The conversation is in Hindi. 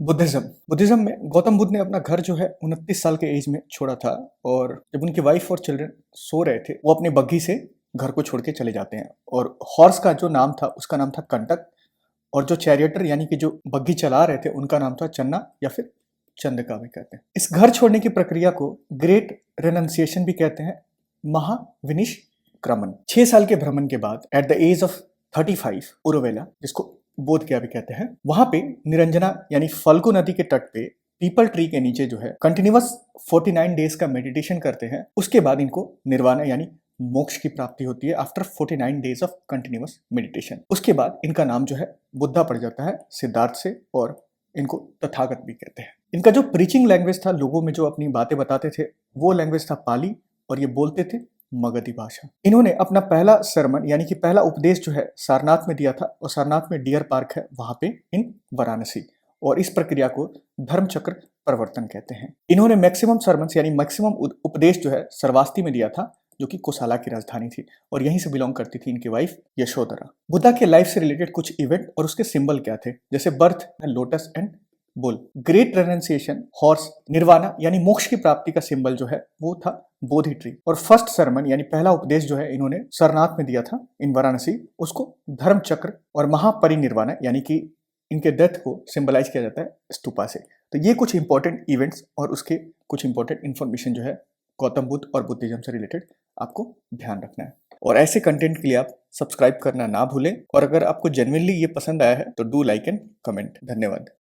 बुद्धिज्म बुद्धिज्म में गौतम बुद्ध ने अपना घर जो है 29 साल के एज में छोड़ा था। और जब उनकी वाइफ और चिल्ड्रन सो रहे थे, वो अपने बग्घी से घर को छोड़ के चले जाते हैं। और हॉर्स का जो नाम था उसका नाम था कंटक। और जो चैरियटर यानी कि जो बग्घी चला रहे थे उनका नाम था चन्ना या फिर चंद्रका भी कहते हैं। इस घर छोड़ने की प्रक्रिया को ग्रेट रेनन्सिएशन भी कहते हैं, महाविनिष्क्रमण। 6 साल के भ्रमण के बाद at the age of 35 Uruvela, जिसको बोध गया भी कहते हैं, वहां पे निरंजना यानी फल्गु नदी के तट पे पीपल ट्री के नीचे जो है कंटिन्यूअस 49 डेज का मेडिटेशन करते हैं। उसके बाद इनको निर्वाणा यानी मोक्ष की प्राप्ति होती है after 49 days of continuous meditation. उसके बाद इनका नाम जो है बुद्धा पड़ जाता है सिद्धार्थ से, और इनको तथागत भी कहते हैं। इनका जो प्रीचिंग लैंग्वेज था, लोगों में जो अपनी बातें बताते थे, वो लैंग्वेज था पाली, और ये बोलते थे मगधी भाषा। इन्होंने अपना पहला सरमन यानी कि पहला उपदेश जो है सारनाथ में दिया था, और सारनाथ में डियर पार्क है वहां पे इन वाराणसी। और इस प्रक्रिया को धर्म चक्र प्रवर्तन कहते हैं। इन्होंने मैक्सिमम सरमन्स यानी मैक्सिमम उपदेश जो है सरवास्ती में दिया था, जो कि कोसाला की राजधानी थी, और यहीं से बिलोंग करती थी इनकी वाइफ यशोधरा। बुद्धा के लाइफ से रिलेटेड कुछ इवेंट और उसके सिंबल क्या थे, जैसे birth, lotus and bull. Great renunciation, horse, nirvana यानी मोक्ष की प्राप्ति का सिंबल जो है वो था बोधि ट्री। और फर्स्ट सरमन यानी पहला उपदेश जो है इन्होंने सरनाथ में दिया था इन वाराणसी, उसको धर्म चक्र और महापरिनिर्वाणा यानी कि इनके डेथ को सिंबलाइज किया जाता है स्तूपा से। तो ये कुछ इंपॉर्टेंट इवेंट्स और उसके कुछ इंपॉर्टेंट इन्फॉर्मेशन जो है गौतम बुद्ध और बुद्धिज्म से रिलेटेड आपको ध्यान रखना है। और ऐसे कंटेंट के लिए आप सब्सक्राइब करना ना भूलें। और अगर आपको जेन्युइनली ये पसंद आया है तो डू लाइक एंड कमेंट। धन्यवाद।